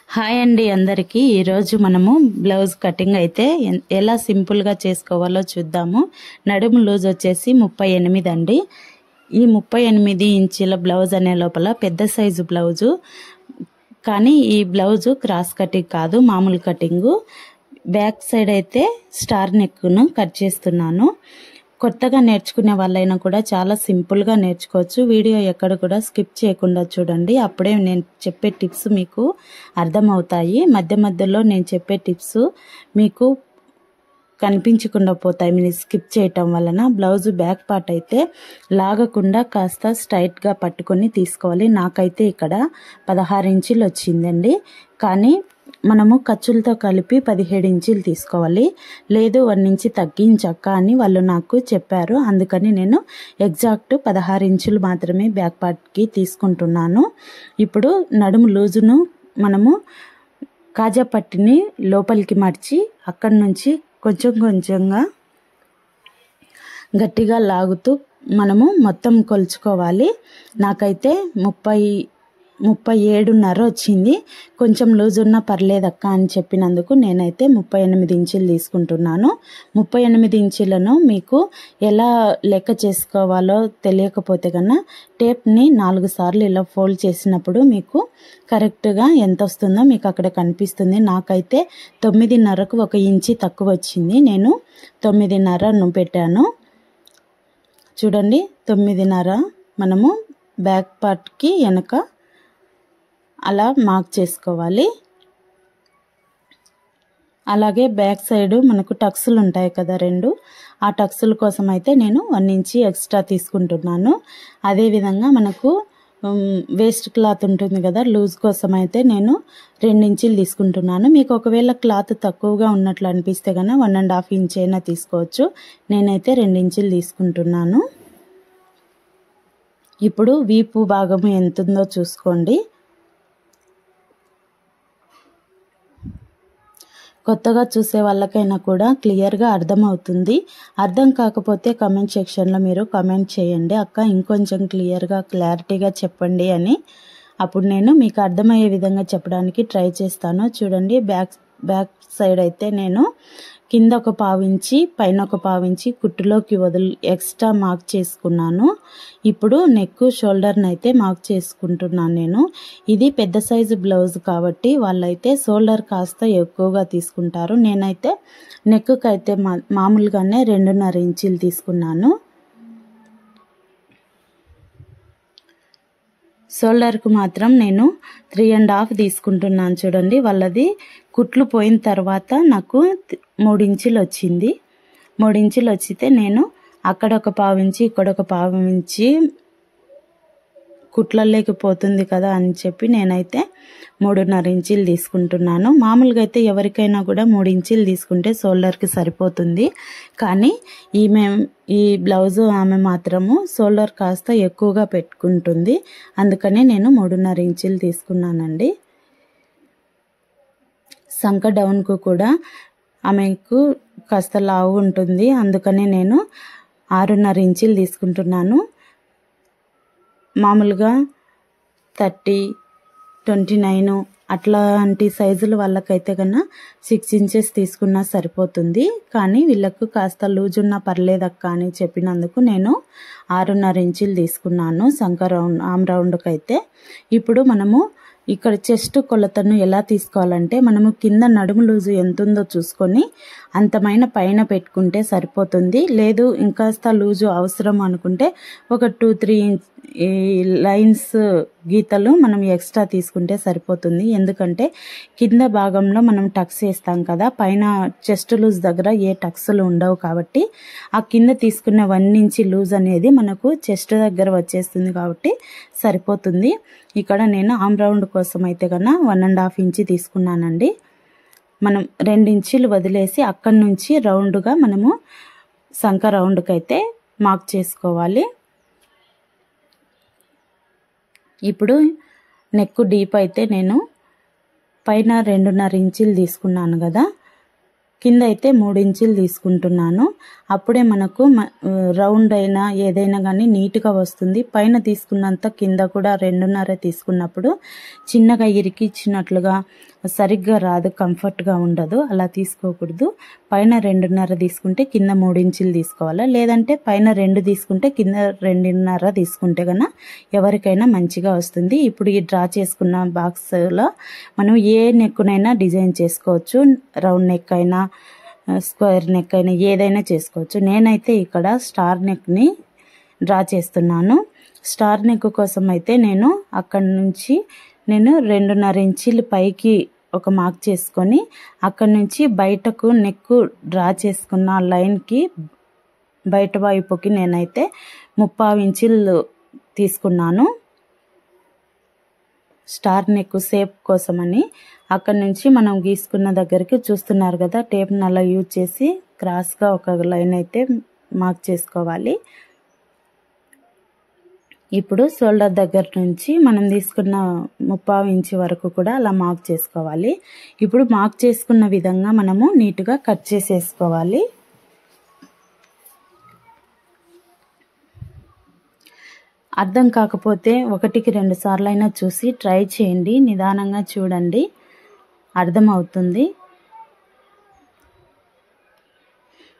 Hi అండి అందరికీ ఈరోజు మనము బ్లౌజ్ కటింగ్ అయితే ఎలా సింపుల్గా చేసుకోవాలో చూద్దాము. నడుము లూజ్ వచ్చేసి 38 అండి. ఈ 38 ఇంచుల బ్లౌజ్ అనే లోపల పెద్ద సైజు బ్లౌజు, కానీ ఈ బ్లౌజు క్రాస్ కటింగ్ కాదు, మామూలు కటింగు. బ్యాక్ సైడ్ అయితే స్టార్ నెక్ను కట్ చేస్తున్నాను. కొత్తగా నేర్చుకునే వాళ్ళైనా కూడా చాలా సింపుల్గా నేర్చుకోవచ్చు. వీడియో ఎక్కడ కూడా స్కిప్ చేయకుండా చూడండి, అప్పుడే నేను చెప్పే టిప్స్ మీకు అర్థమవుతాయి. మధ్య మధ్యలో నేను చెప్పే టిప్స్ మీకు కనిపించకుండా పోతాయి మీరు స్కిప్ చేయటం వలన. బ్లౌజ్ బ్యాక్ పార్ట్ అయితే లాగకుండా కాస్త స్ట్రైట్గా పట్టుకొని తీసుకోవాలి. నాకైతే ఇక్కడ 16 ఇంచులు వచ్చిందండి, కానీ మనము ఖర్చులతో కలిపి 17 ఇంచులు తీసుకోవాలి. లేదు 1 ఇంచు తగ్గించక్క అని వాళ్ళు నాకు చెప్పారు, అందుకని నేను ఎగ్జాక్ట్ 16 ఇంచులు మాత్రమే బ్యాక్ పార్ట్కి తీసుకుంటున్నాను. ఇప్పుడు నడుము లూజును మనము కాజా పట్టిని లోపలికి మడిచి అక్కడి నుంచి కొంచెం కొంచెంగా గట్టిగా లాగుతూ మనము మొత్తం కొలుచుకోవాలి. నాకైతే 37.5 వచ్చింది. కొంచెం లూజ్ ఉన్నా పర్లేదక్క అని చెప్పినందుకు నేనైతే 38 ఇంచులు తీసుకుంటున్నాను. 38 ఇంచులను మీకు ఎలా లెక్క చేసుకోవాలో తెలియకపోతే కన్నా టేప్ని 4 సార్లు ఇలా ఫోల్డ్ చేసినప్పుడు మీకు కరెక్ట్గా ఎంత వస్తుందో మీకు అక్కడ కనిపిస్తుంది. నాకైతే 9.5కు 1 ఇంచు తక్కువ వచ్చింది. నేను 9.5 పెట్టాను. చూడండి, 9.5 మనము బ్యాక్ పార్ట్కి వెనక అలా మార్క్ చేసుకోవాలి. అలాగే బ్యాక్ సైడ్ మనకు టక్స్లు ఉంటాయి కదా 2, ఆ టక్స్ల కోసం అయితే నేను 1 ఇంచు ఎక్స్ట్రా తీసుకుంటున్నాను. అదేవిధంగా మనకు వేస్ట్ క్లాత్ ఉంటుంది కదా, లూజ్ కోసం అయితే నేను 2 ఇంచులు తీసుకుంటున్నాను. మీకు ఒకవేళ క్లాత్ తక్కువగా ఉన్నట్లు అనిపిస్తే కన్నా 1.5 ఇంచ్ అయినా తీసుకోవచ్చు. నేనైతే 2 ఇంచులు తీసుకుంటున్నాను. ఇప్పుడు వీపు భాగము ఎంత ఉందో చూసుకోండి. కొత్తగా చూసే వాళ్ళకైనా కూడా క్లియర్గా అర్థమవుతుంది. అర్థం కాకపోతే కమెంట్ సెక్షన్లో మీరు కమెంట్ చేయండి, అక్క ఇంకొంచెం క్లారిటీగా చెప్పండి అని. అప్పుడు నేను మీకు అర్థమయ్యే విధంగా చెప్పడానికి ట్రై చేస్తాను. చూడండి, బ్యాక్ సైడ్ అయితే నేను కింద 1/4 ఇంచు పైన 1/4 ఇంచు కుట్టులోకి ఎక్స్ట్రా మార్క్ చేసుకున్నాను. ఇప్పుడు నెక్ షోల్డర్ని అయితే మార్క్ చేసుకుంటున్నాను నేను. ఇది పెద్ద సైజు బ్లౌజ్ కాబట్టి వాళ్ళైతే షోల్డర్ కాస్త ఎక్కువగా తీసుకుంటారు. నేనైతే నెక్కి అయితే మామూలుగానే 2.5 ఇంచులు తీసుకున్నాను. షోల్డర్కు మాత్రం నేను 3.5 తీసుకుంటున్నాను. చూడండి, వాళ్ళది కుట్లు పోయిన తర్వాత నాకు 3 ఇంచులు వచ్చింది. 3 ఇంచులు వచ్చితే నేను అక్కడ 1/4 ఇంచు ఇక్కడ 1/4 ఇంచు కుట్లలోకి పోతుంది కదా అని చెప్పి నేనైతే 3.5 ఇంచులు తీసుకుంటున్నాను. మామూలుగా అయితే ఎవరికైనా కూడా 3 ఇంచులు తీసుకుంటే షోల్డర్కి సరిపోతుంది, కానీ ఈ బ్లౌజు ఆమె మాత్రము షోల్డర్ కాస్త ఎక్కువగా పెట్టుకుంటుంది, అందుకని నేను 3.5 ఇంచులు తీసుకున్నానండి. సంక డౌన్కు కూడా ఆమెకు కాస్త లావు ఉంటుంది, అందుకని నేను 6.5 ఇంచులు తీసుకుంటున్నాను. మామూలుగా 30, 29 అట్లాంటి సైజుల వాళ్ళకైతే కన్నా 6 ఇంచెస్ తీసుకున్నా సరిపోతుంది, కానీ వీళ్ళకు కాస్త లూజ్ ఉన్నా పర్లేదక్క అని చెప్పినందుకు నేను 6.5 ఇంచులు తీసుకున్నాను సంక రౌండ్ ఆమ్ రౌండ్కి అయితే. ఇప్పుడు మనము ఇక్కడ చెస్ట్ కొలతను ఎలా తీసుకోవాలంటే మనము కింద నడుము లూజు ఎంత ఉందో చూసుకొని అంతమైన పైన పెట్టుకుంటే సరిపోతుంది. లేదు ఇంకాస్త లూజు అవసరం అనుకుంటే ఒక 2-3 లైన్స్ గీతలు మనం ఎక్స్ట్రా తీసుకుంటే సరిపోతుంది. ఎందుకంటే కింద భాగంలో మనం టక్స్ వేస్తాం కదా, పైన చెస్ట్ లూజ్ దగ్గర ఏ టక్స్లు ఉండవు కాబట్టి ఆ కింద తీసుకున్న 1 ఇంచు లూజ్ అనేది మనకు చెస్ట్ దగ్గర వచ్చేస్తుంది కాబట్టి సరిపోతుంది. ఇక్కడ నేను ఆమ్ రౌండ్ కోసం అయితే కన్నా 1.5 ఇంచు తీసుకున్నానండి. మనం 2 ఇంచులు వదిలేసి అక్కడి నుంచి రౌండ్గా మనము సంక రౌండ్కి అయితే మార్క్ చేసుకోవాలి. ఇప్పుడు నెక్ డీప్ అయితే నేను పైన 2.5 ఇంచులు తీసుకున్నాను కదా, కింద అయితే 3 ఇంచులు తీసుకుంటున్నాను. అప్పుడే మనకు రౌండ్ అయినా ఏదైనా కానీ నీట్గా వస్తుంది. పైన తీసుకున్నంత కింద కూడా 2.5 తీసుకున్నప్పుడు చిన్నగా ఇరికిచ్చినట్లుగా సరిగ్గా రాదు, కంఫర్ట్గా ఉండదు. అలా తీసుకోకూడదు. పైన 2.5 తీసుకుంటే కింద 3 ఇంచులు తీసుకోవాలా, లేదంటే పైన 2 తీసుకుంటే కింద 2.5 తీసుకుంటే కన్నా ఎవరికైనా మంచిగా వస్తుంది. ఇప్పుడు ఈ డ్రా చేసుకున్న బాక్స్లో మనం ఏ నెక్కునైనా డిజైన్ చేసుకోవచ్చు. రౌండ్ నెక్ అయినా స్క్వేర్ నెక్ అయినా ఏదైనా చేసుకోవచ్చు. నేనైతే ఇక్కడ స్టార్ నెక్ని డ్రా చేస్తున్నాను. స్టార్ నెక్ కోసం అయితే నేను అక్కడి నుంచి 2.5 ఇంచులు పైకి ఒక మార్క్ చేసుకొని అక్కడి నుంచి బయటకు నెక్ డ్రా చేసుకున్న లైన్కి బయట వైపుకి నేనైతే 3/4 ఇంచులు తీసుకున్నాను. స్టార్ నెక్ షేప్ కోసమని అక్కడి నుంచి మనం గీసుకున్న దగ్గరికి చూస్తున్నారు కదా, టేప్ని అలా యూజ్ చేసి క్రాస్గా ఒక లైన్ అయితే మార్క్ చేసుకోవాలి. ఇప్పుడు షోల్డర్ దగ్గర నుంచి మనం తీసుకున్న 3/4 ఇంచు వరకు కూడా అలా మార్క్ చేసుకోవాలి. ఇప్పుడు మార్క్ చేసుకున్న విధంగా మనము నీట్గా కట్ చేసేసుకోవాలి. అర్థం కాకపోతే 1కి 2 సార్లు అయినా చూసి ట్రై చేయండి. నిదానంగా చూడండి, అర్థమవుతుంది.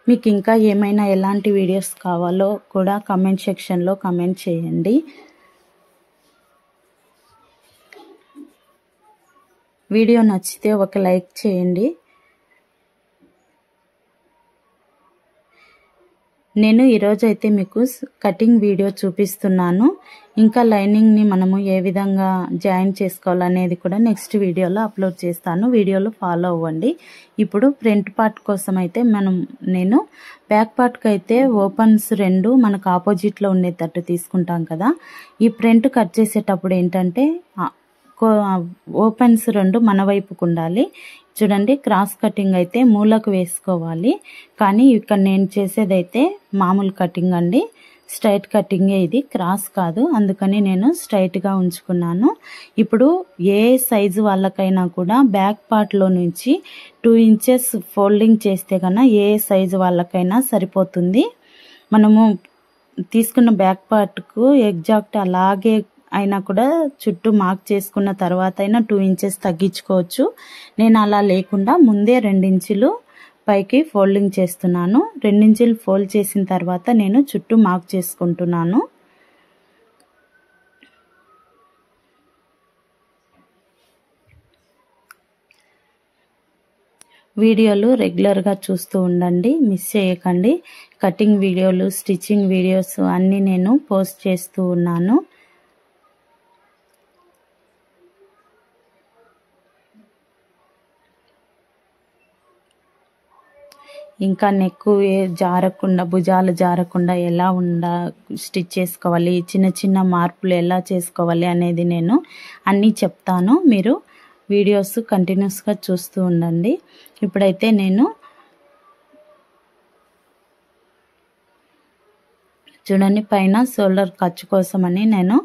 మీకు ఇంకా ఏమైనా ఎలాంటి వీడియోస్ కావాలో కూడా కామెంట్ సెక్షన్లో కామెంట్ చేయండి. వీడియో నచ్చితే ఒక లైక్ చేయండి. నేను ఈరోజు అయితే మీకు కటింగ్ వీడియో చూపిస్తున్నాను. ఇంకా లైనింగ్ని మనము ఏ విధంగా జాయిన్ చేసుకోవాలనేది కూడా నెక్స్ట్ వీడియోలో అప్లోడ్ చేస్తాను. వీడియోలో ఫాలో అవ్వండి. ఇప్పుడు ఫ్రంట్ పార్ట్ కోసం అయితే నేను బ్యాక్ పార్ట్కి అయితే ఓపెన్స్ 2 మనకు ఆపోజిట్లో ఉండేటట్టు తీసుకుంటాం కదా. ఈ ఫ్రంట్ కట్ చేసేటప్పుడు ఏంటంటే ఓపెన్స్ 2 మన వైపుకు ఉండాలి. చూడండి, క్రాస్ కటింగ్ అయితే మూలకు వేసుకోవాలి. కానీ ఇక్కడ నేను చేసేదైతే మామూలు కటింగ్ అండి, స్ట్రైట్ కటింగే, ఇది క్రాస్ కాదు. అందుకని నేను స్ట్రైట్గా ఉంచుకున్నాను. ఇప్పుడు ఏ సైజు వాళ్ళకైనా కూడా బ్యాక్ పార్ట్లో నుంచి 2 ఇంచెస్ ఫోల్డింగ్ చేస్తే కన్నా ఏ సైజు వాళ్ళకైనా సరిపోతుంది. మనము తీసుకున్న బ్యాక్ పార్ట్కు ఎగ్జాక్ట్ అలాగే అయినా కూడా చుట్టూ మార్క్ చేసుకున్న తర్వాత అయినా 2 ఇంచెస్ తగ్గించుకోవచ్చు. నేను అలా లేకుండా ముందే 2 ఇంచులు పైకి ఫోల్డింగ్ చేస్తున్నాను. 2 ఇంచులు ఫోల్డ్ చేసిన తర్వాత నేను చుట్టూ మార్క్ చేసుకుంటున్నాను. వీడియోలు రెగ్యులర్గా చూస్తూ ఉండండి, మిస్ చేయకండి. కటింగ్ వీడియోలు, స్టిచ్చింగ్ వీడియోస్ అన్నీ నేను పోస్ట్ చేస్తూ ఉన్నాను. ఇంకా నెక్ జారకుండా, భుజాలు జారకుండా ఎలా స్టిచ్ చేసుకోవాలి, చిన్న చిన్న మార్పులు ఎలా చేసుకోవాలి అనేది నేను అన్నీ చెప్తాను. మీరు వీడియోస్ కంటిన్యూస్గా చూస్తూ ఉండండి. ఇప్పుడైతే నేను చూడండి, పైన షోల్డర్ ఖర్చు కోసమని నేను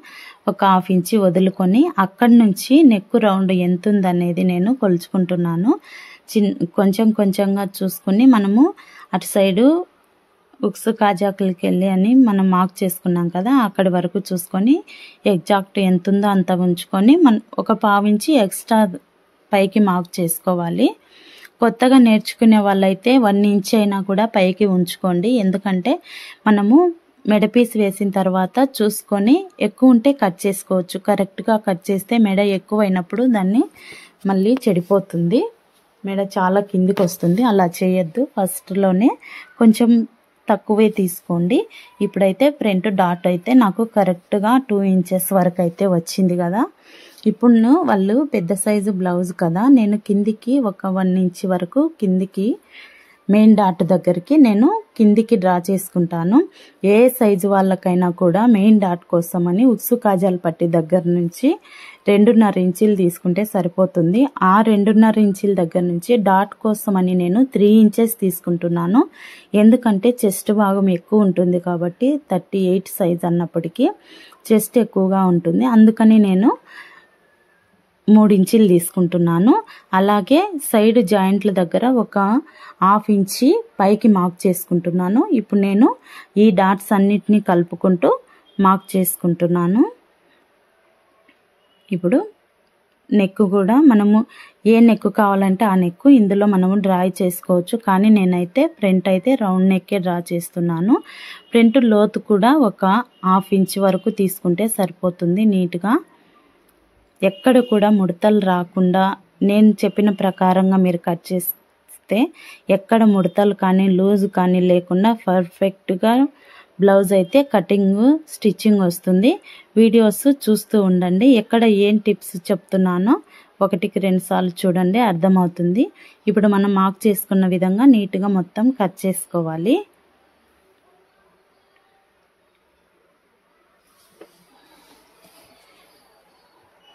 ఒక 1/2 ఇంచు వదులుకొని అక్కడి నుంచి నెక్ రౌండ్ ఎంత ఉందనేది నేను కొలుచుకుంటున్నాను. కొంచెం కొంచెంగా చూసుకుని మనము అటు సైడు ఉక్స్ కాజాకులకి వెళ్ళి అని మనం మార్క్ చేసుకున్నాం కదా, అక్కడి వరకు చూసుకొని ఎగ్జాక్ట్ ఎంత ఉందో అంత ఉంచుకొని ఒక 1/2 ఇంచు ఎక్స్ట్రా పైకి మార్క్ చేసుకోవాలి. కొత్తగా నేర్చుకునే వాళ్ళైతే 1 ఇంచ్ అయినా కూడా పైకి ఉంచుకోండి. ఎందుకంటే మనము మెడ పీస్ వేసిన తర్వాత చూసుకొని ఎక్కువ ఉంటే కట్ చేసుకోవచ్చు. కరెక్ట్గా కట్ చేస్తే మెడ ఎక్కువ అయినప్పుడు దాన్ని మళ్ళీ చెడిపోతుంది, మెడ చాలా కిందికి వస్తుంది. అలా చేయొద్దు, ఫస్ట్లోనే కొంచెం తక్కువే తీసుకోండి. ఇప్పుడైతే ఫ్రంట్ డాట్ అయితే నాకు కరెక్ట్గా 2 ఇంచెస్ వరకు అయితే వచ్చింది కదా. ఇప్పుడు వాళ్ళు పెద్ద సైజు బ్లౌజ్ కదా, నేను కిందికి ఒక 1 ఇంచ్ వరకు కిందికి మెయిన్ డాట్ దగ్గరికి నేను కిందికి డ్రా చేసుకుంటాను. ఏ సైజు వాళ్ళకైనా కూడా మెయిన్ డాట్ కోసమని ఉక్సు కాజాల పట్టి దగ్గర నుంచి 2.5 ఇంచులు తీసుకుంటే సరిపోతుంది. ఆ 2.5 ఇంచుల దగ్గర నుంచి డాట్ కోసమని నేను 3 ఇంచెస్ తీసుకుంటున్నాను. ఎందుకంటే చెస్ట్ భాగం ఎక్కువ ఉంటుంది కాబట్టి 38 సైజ్ అన్నప్పటికీ చెస్ట్ ఎక్కువగా ఉంటుంది. అందుకని నేను 3 ఇంచులు తీసుకుంటున్నాను. అలాగే సైడ్ జాయింట్ల దగ్గర ఒక 1/2 ఇంచి పైకి మార్క్ చేసుకుంటున్నాను. ఇప్పుడు నేను ఈ డాట్స్ అన్నిటినీ కలుపుకుంటూ మార్క్ చేసుకుంటున్నాను. ఇప్పుడు నెక్ కూడా మనము ఏ నెక్ కావాలంటే ఆ నెక్ ఇందులో మనము డ్రా చేసుకోవచ్చు. కానీ నేనైతే ఫ్రంట్ అయితే రౌండ్ నెక్కే డ్రా చేస్తున్నాను. ఫ్రంట్ లోతు కూడా ఒక 1/2 ఇంచ్ వరకు తీసుకుంటే సరిపోతుంది. నీట్గా ఎక్కడ కూడా ముడతలు రాకుండా నేను చెప్పిన ప్రకారంగా మీరు కట్ చేస్తే ఎక్కడ ముడతలు కానీ లూజ్ కానీ లేకుండా పర్ఫెక్ట్గా బ్లౌజ్ అయితే కటింగ్ స్టిచ్చింగ్ వస్తుంది. వీడియోస్ చూస్తూ ఉండండి. ఎక్కడ ఏం టిప్స్ చెప్తున్నానో 1కి 2 సార్లు చూడండి, అర్థమవుతుంది. ఇప్పుడు మనం మార్క్ చేసుకున్న విధంగా నీట్గా మొత్తం కట్ చేసుకోవాలి.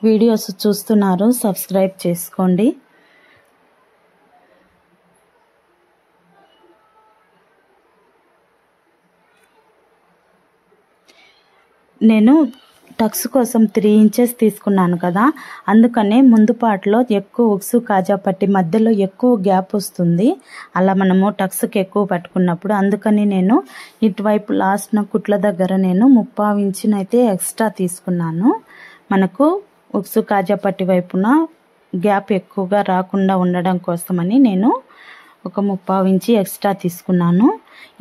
వీడియోస్ చూస్తున్నారు, సబ్స్క్రైబ్ చేసుకోండి. నేను టక్స్ కోసం 3 ఇంచెస్ తీసుకున్నాను కదా, అందుకనే ముందు పార్ట్లో ఎక్కువ ఉక్సు కాజా పట్టి మధ్యలో ఎక్కువ గ్యాప్ వస్తుంది. అలా మనము టక్స్కి ఎక్కువ పట్టుకున్నప్పుడు అందుకని నేను ఇటువైపు లాస్ట్న కుట్ల దగ్గర నేను 3/4 ఇంచునైతే ఎక్స్ట్రా తీసుకున్నాను. మనకు ఉక్సు కాజా పట్టి వైపున గ్యాప్ ఎక్కువగా రాకుండా ఉండడం కోసమని నేను ఒక 3/4 ఇంచు ఎక్స్ట్రా తీసుకున్నాను.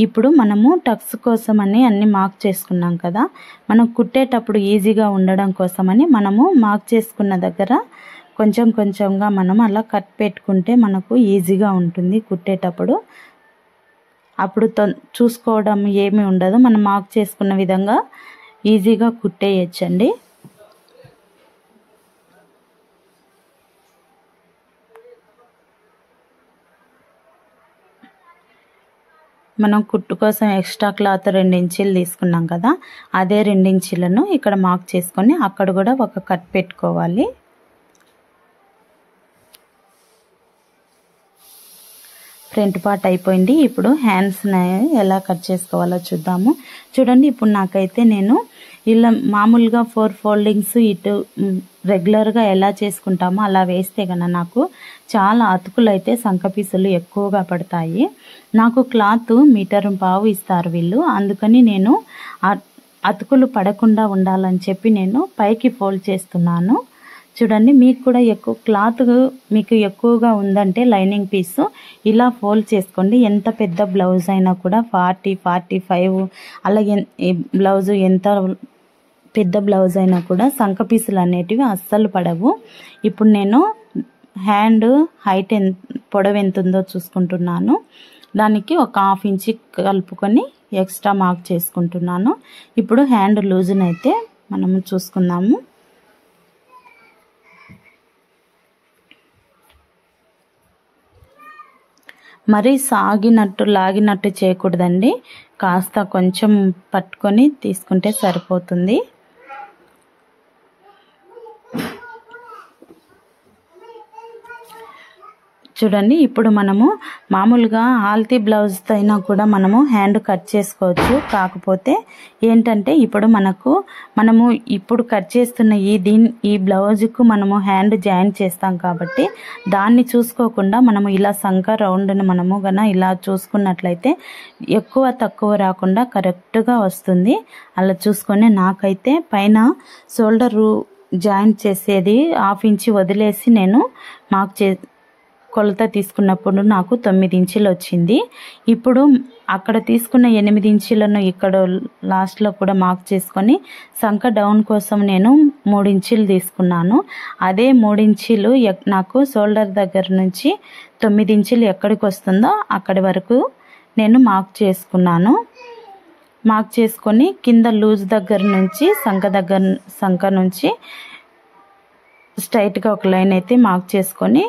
ఇప్పుడు మనము టక్స్ కోసమని అన్ని మార్క్ చేసుకున్నాం కదా, మనం కుట్టేటప్పుడు ఈజీగా ఉండడం కోసమని మనము మార్క్ చేసుకున్న దగ్గర కొంచెం కొంచెంగా మనం అలా కట్ పెట్టుకుంటే మనకు ఈజీగా ఉంటుంది కుట్టేటప్పుడు. అప్పుడు చూసుకోవడం ఏమీ ఉండదు, మనం మార్క్ చేసుకున్న విధంగా ఈజీగా కుట్టేయచ్చండి. మనం కుట్టు కోసం ఎక్స్ట్రా క్లాత్ 2 ఇంచీలు తీసుకున్నాం కదా, అదే 2 ఇంచీలను ఇక్కడ మార్క్ చేసుకొని అక్కడ కూడా ఒక కట్ పెట్టుకోవాలి. ఫ్రంట్ పార్ట్ అయిపోయింది. ఇప్పుడు హ్యాండ్స్ని ఎలా కట్ చేసుకోవాలో చూద్దాము. చూడండి, ఇప్పుడు నాకైతే నేను ఇలా మామూలుగా 4 ఫోల్డింగ్స్ ఇటు రెగ్యులర్గా ఎలా చేసుకుంటామో అలా వేస్తే కన్నా నాకు చాలా అతుకులు అయితే సంకపీసులు ఎక్కువగా పడతాయి. నాకు క్లాత్ 1.5 మీటర్ ఇస్తారు వీళ్ళు, అందుకని నేను అతుకులు పడకుండా ఉండాలని చెప్పి నేను పైకి ఫోల్డ్ చేస్తున్నాను. చూడండి, మీకు కూడా ఎక్కువ క్లాత్ మీకు ఎక్కువగా ఉందంటే లైనింగ్ పీస్ ఇలా ఫోల్డ్ చేసుకోండి. ఎంత పెద్ద బ్లౌజ్ అయినా కూడా 40, 45 అలాగే బ్లౌజ్ ఎంత పెద్ద బ్లౌజ్ అయినా కూడా సంక పీసులు అనేటివి అస్సలు పడవు. ఇప్పుడు నేను హ్యాండ్ హైట్ పొడవు ఎంత ఉందో చూసుకుంటున్నాను. దానికి ఒక 1/2 ఇంచ్ కలుపుకొని ఎక్స్ట్రా మార్క్ చేసుకుంటున్నాను. ఇప్పుడు హ్యాండ్ లూజ్నైతే మనము చూసుకుందాము. మరి లాగినట్టు చేయకూడదండి, కాస్త కొంచెం పట్టుకొని తీసుకుంటే సరిపోతుంది. చూడండి, ఇప్పుడు మనము మామూలుగా ఆల్తీ బ్లౌజ్తో అయినా కూడా మనము హ్యాండ్ కట్ చేసుకోవచ్చు. కాకపోతే ఏంటంటే ఇప్పుడు మనము ఇప్పుడు కట్ చేస్తున్న ఈ బ్లౌజ్కు మనము హ్యాండ్ జాయిన్ చేస్తాం కాబట్టి దాన్ని చూసుకోకుండా మనము ఇలా సంక రౌండ్ని మనము ఇలా చూసుకున్నట్లయితే ఎక్కువ తక్కువ రాకుండా కరెక్ట్గా వస్తుంది. అలా చూసుకొని నాకైతే పైన షోల్డరు జాయిన్ చేసేది 1/2 ఇంచ్ వదిలేసి నేను కొలత తీసుకున్నప్పుడు నాకు 9 ఇంచులు వచ్చింది. ఇప్పుడు అక్కడ తీసుకున్న 8 ఇంచులను ఇక్కడ లాస్ట్లో కూడా మార్క్ చేసుకొని సంక డౌన్ కోసం నేను 3 ఇంచులు తీసుకున్నాను. అదే 3 ఇంచులు నాకు షోల్డర్ దగ్గర నుంచి 9 ఇంచులు ఎక్కడికి వస్తుందో అక్కడి వరకు నేను మార్క్ చేసుకున్నాను. మార్క్ చేసుకొని కింద లూజ్ దగ్గర నుంచి సంక నుంచి స్ట్రైట్గా ఒక లైన్ అయితే మార్క్ చేసుకొని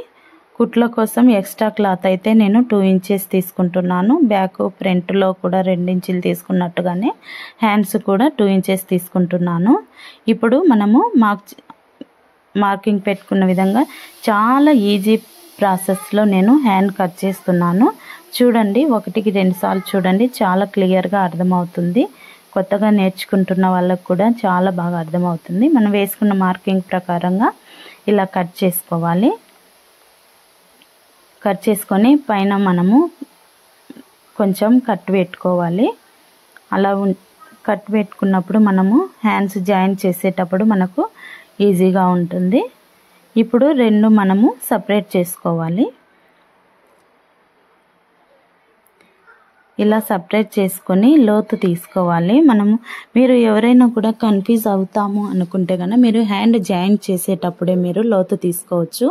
కుట్ల కోసం ఎక్స్ట్రా క్లాత్ అయితే నేను 2 ఇంచెస్ తీసుకుంటున్నాను. బ్యాక్ ఫ్రంట్లో కూడా 2 ఇంచులు తీసుకున్నట్టుగానే హ్యాండ్స్ కూడా 2 ఇంచెస్ తీసుకుంటున్నాను. ఇప్పుడు మనము మార్కింగ్ పెట్టుకున్న విధంగా చాలా ఈజీ ప్రాసెస్లో నేను హ్యాండ్ కట్ చేస్తున్నాను. చూడండి, 1కి 2 సార్లు చూడండి, చాలా క్లియర్గా అర్థమవుతుంది. కొత్తగా నేర్చుకుంటున్న వాళ్ళకు కూడా చాలా బాగా అర్థమవుతుంది. మనం వేసుకున్న మార్కింగ్ ప్రకారంగా ఇలా కట్ చేసుకోవాలి. కట్ చేసుకొని పైన మనము కొంచెం కట్ పెట్టుకోవాలి. అలా కట్ పెట్టుకున్నప్పుడు మనము హ్యాండ్స్ జాయిన్ చేసేటప్పుడు మనకు ఈజీగా ఉంటుంది. ఇప్పుడు రెండు మనము సపరేట్ చేసుకోవాలి. ఇలా సపరేట్ చేసుకొని లోతు తీసుకోవాలి. మీరు ఎవరైనా కూడా కన్ఫ్యూజ్ అవుతాము అనుకుంటే కనుక మీరు హ్యాండ్ జాయింట్ చేసేటప్పుడే మీరు లోతు తీసుకోవచ్చు.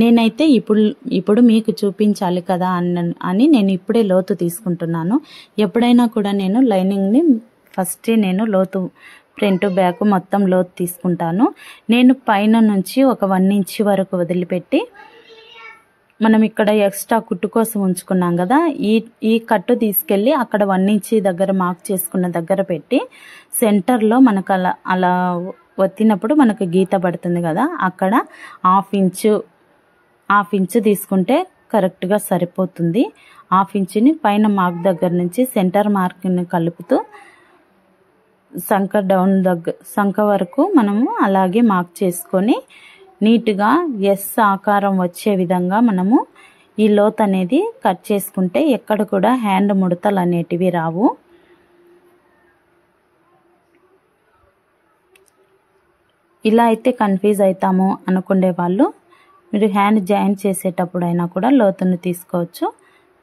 నేనైతే ఇప్పుడు మీకు చూపించాలి కదా అని నేను ఇప్పుడే లోతు తీసుకుంటున్నాను. ఎప్పుడైనా కూడా నేను లైనింగ్ని ఫస్టే నేను లోతు ఫ్రంట్ బ్యాక్ మొత్తం లోతు తీసుకుంటాను. నేను పైన నుంచి ఒక 1 ఇంచ్ వరకు వదిలిపెట్టి మనం ఇక్కడ ఎక్స్ట్రా కుట్టు కోసం ఉంచుకున్నాం కదా, ఈ కట్టు తీసుకెళ్ళి అక్కడ 1 ఇంచ్ దగ్గర మార్క్ చేసుకున్న దగ్గర పెట్టి సెంటర్లో మనకు అలా ఒత్తినప్పుడు మనకు గీత పడుతుంది కదా, అక్కడ హాఫ్ ఇంచు తీసుకుంటే కరెక్ట్గా సరిపోతుంది. హాఫ్ ఇంచుని పైన మార్క్ దగ్గర నుంచి సెంటర్ మార్క్ని కలుపుతూ సంక వరకు మనము అలాగే మార్క్ చేసుకొని నీట్గా ఎస్ ఆకారం వచ్చే విధంగా మనము ఈ లోత్ అనేది కట్ చేసుకుంటే ఎక్కడ కూడా హ్యాండ్ ముడతలు అనేటివి రావు. ఇలా అయితే కన్ఫ్యూజ్ అవుతాము అనుకునే వాళ్ళు మీరు హ్యాండ్ జాయిన్ చేసేటప్పుడు అయినా కూడా లోతును తీసుకోవచ్చు.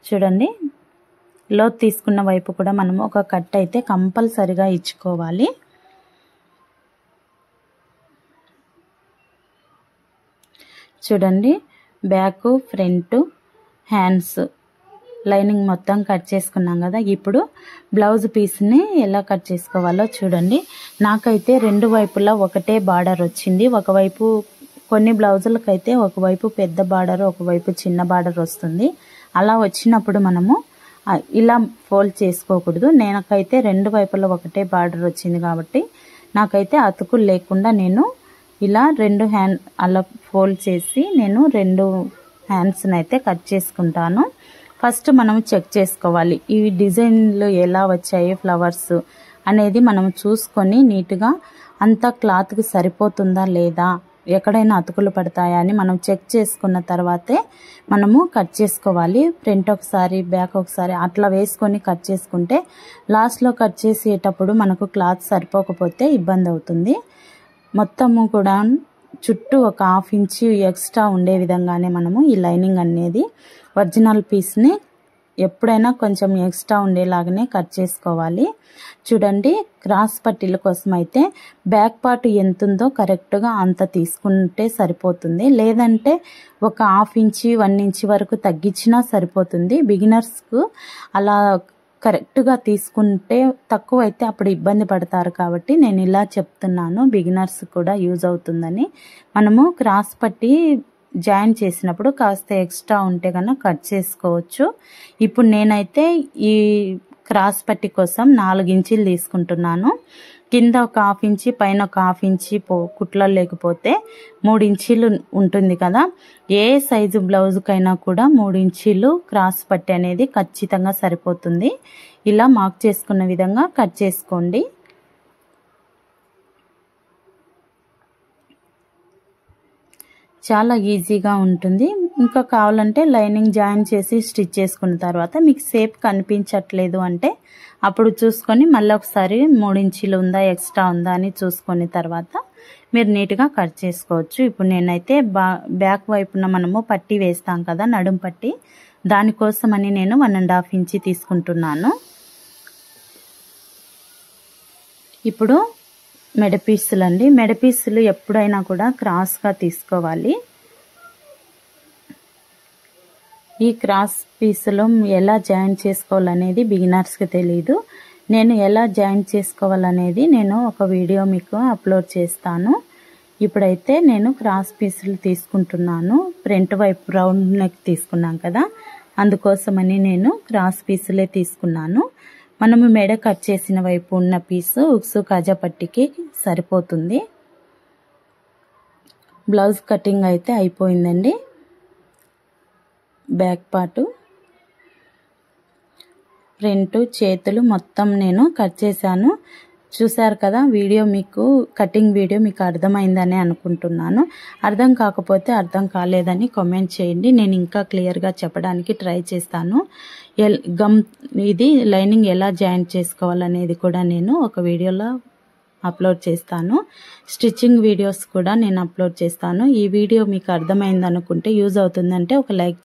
చూడండి, లోతు తీసుకున్న వైపు కూడా మనము ఒక కట్ అయితే కంపల్సరిగా ఇచ్చుకోవాలి. చూడండి, బ్యాక్ ఫ్రంట్ హ్యాండ్స్ లైనింగ్ మొత్తం కట్ చేసుకున్నాం కదా. ఇప్పుడు బ్లౌజ్ పీస్ని ఎలా కట్ చేసుకోవాలో చూడండి. నాకైతే రెండు వైపులా ఒకటే బార్డర్ వచ్చింది. ఒకవైపు కొన్ని బ్లౌజులకైతే ఒకవైపు పెద్ద బార్డర్ ఒకవైపు చిన్న బార్డర్ వస్తుంది. అలా వచ్చినప్పుడు మనము ఇలా ఫోల్డ్ చేసుకోకూడదు. నాకైతే రెండు వైపులా ఒకటే బార్డర్ వచ్చింది కాబట్టి నాకైతే అతుకులు లేకుండా నేను ఇలా రెండు హ్యాండ్ అలా ఫోల్డ్ చేసి నేను రెండు హ్యాండ్స్ని అయితే కట్ చేసుకుంటాను. ఫస్ట్ మనం చెక్ చేసుకోవాలి ఈ డిజైన్లు ఎలా వచ్చాయి ఫ్లవర్స్ అనేది మనం చూసుకొని నీట్గా అంతా క్లాత్కి సరిపోతుందా లేదా, ఎక్కడైనా అతుకులు పడతాయా అని మనం చెక్ చేసుకున్న తర్వాతే మనము కట్ చేసుకోవాలి. ఫ్రంట్ ఒకసారి బ్యాక్ ఒకసారి అట్లా వేసుకొని కట్ చేసుకుంటే లాస్ట్లో కట్ చేసేటప్పుడు మనకు క్లాత్ సరిపోకపోతే ఇబ్బంది అవుతుంది. మొత్తము కూడా చుట్టూ ఒక హాఫ్ ఇంచు ఎక్స్ట్రా ఉండే విధంగానే మనము ఈ లైనింగ్ అనేది ఒరిజినల్ పీస్ని ఎప్పుడైనా కొంచెం ఎక్స్ట్రా ఉండేలాగానే కట్ చేసుకోవాలి. చూడండి, క్రాస్ పట్టీల కోసం అయితే బ్యాక్ పార్ట్ ఎంత ఉందో కరెక్ట్గా అంత తీసుకుంటే సరిపోతుంది. లేదంటే ఒక హాఫ్ ఇంచు 1 ఇంచ్ వరకు తగ్గించినా సరిపోతుంది. బిగినర్స్కు అలా కరెక్ట్గా తీసుకుంటే తక్కువ అయితే అప్పుడు ఇబ్బంది పడతారు కాబట్టి నేను ఇలా చెప్తున్నాను, బిగినర్స్ కూడా యూజ్ అవుతుందని. మనము క్రాస్ పట్టి జాయిన్ చేసినప్పుడు కాస్త ఎక్స్ట్రా ఉంటే కన్నా కట్ చేసుకోవచ్చు. ఇప్పుడు నేనైతే ఈ క్రాస్ పట్టి కోసం 4 ఇంచీలు తీసుకుంటున్నాను. కింద ఒక హాఫ్ ఇంచి పైన ఒక హాఫ్ ఇంచి కుట్లలో లేకపోతే 3 ఇంచీలు ఉంటుంది కదా. ఏ సైజు బ్లౌజ్కైనా కూడా 3 ఇంచీలు క్రాస్ పట్టి అనేది ఖచ్చితంగా సరిపోతుంది. ఇలా మార్క్ చేసుకున్న విధంగా కట్ చేసుకోండి. చాలా ఈజీగా ఉంటుంది. ఇంకా కావాలంటే లైనింగ్ జాయిన్ చేసి స్టిచ్ చేసుకున్న తర్వాత మీకు షేప్ కనిపించట్లేదు అంటే అప్పుడు చూసుకొని మళ్ళీ ఒకసారి 3 ఇంచీలు ఉందా ఎక్స్ట్రా ఉందా అని చూసుకున్న తర్వాత మీరు నీట్గా కట్ చేసుకోవచ్చు. ఇప్పుడు నేనైతే బ్యాక్ వైపున మనము పట్టీ వేస్తాం కదా, నడుం పట్టి, దానికోసమని నేను 1.5 ఇంచి తీసుకుంటున్నాను. ఇప్పుడు మెడపీసులు అండి. మెడపీసులు ఎప్పుడైనా కూడా క్రాస్గా తీసుకోవాలి. ఈ క్రాస్ పీసులు ఎలా జాయిన్ చేసుకోవాలనేది బిగినర్స్కి తెలీదు. నేను ఎలా జాయిన్ చేసుకోవాలనేది నేను ఒక వీడియో మీకు అప్లోడ్ చేస్తాను. ఇప్పుడైతే నేను క్రాస్ పీసులు తీసుకుంటున్నాను. ఫ్రంట్ వైపు రౌండ్ నెక్ తీసుకున్నాం కదా, అందుకోసమని నేను క్రాస్ పీసులే తీసుకున్నాను. మనము మెడ కట్ చేసిన వైపు ఉన్న పీసు ఉక్సు కాజా పట్టికి సరిపోతుంది. బ్లౌజ్ కటింగ్ అయితే అయిపోయిందండి. బ్యాక్ పార్టు ఫ్రంట్ చేతులు మొత్తం నేను కట్ చేశాను. చూసారు కదా, కటింగ్ వీడియో మీకు అర్థమైందని అనుకుంటున్నాను. అర్థం కాకపోతే అర్థం కాలేదని కామెంట్ చేయండి, నేను ఇంకా క్లియర్గా చెప్పడానికి ట్రై చేస్తాను. ఇది లైనింగ్ ఎలా జాయిన్ చేసుకోవాలనేది కూడా నేను ఒక వీడియోలో అప్లోడ్ చేస్తాను. స్టిచ్చింగ్ వీడియోస్ కూడా నేను అప్లోడ్ చేస్తాను. ఈ వీడియో మీకు అర్థమైంది అనుకుంటే, యూజ్ అవుతుందంటే ఒక లైక్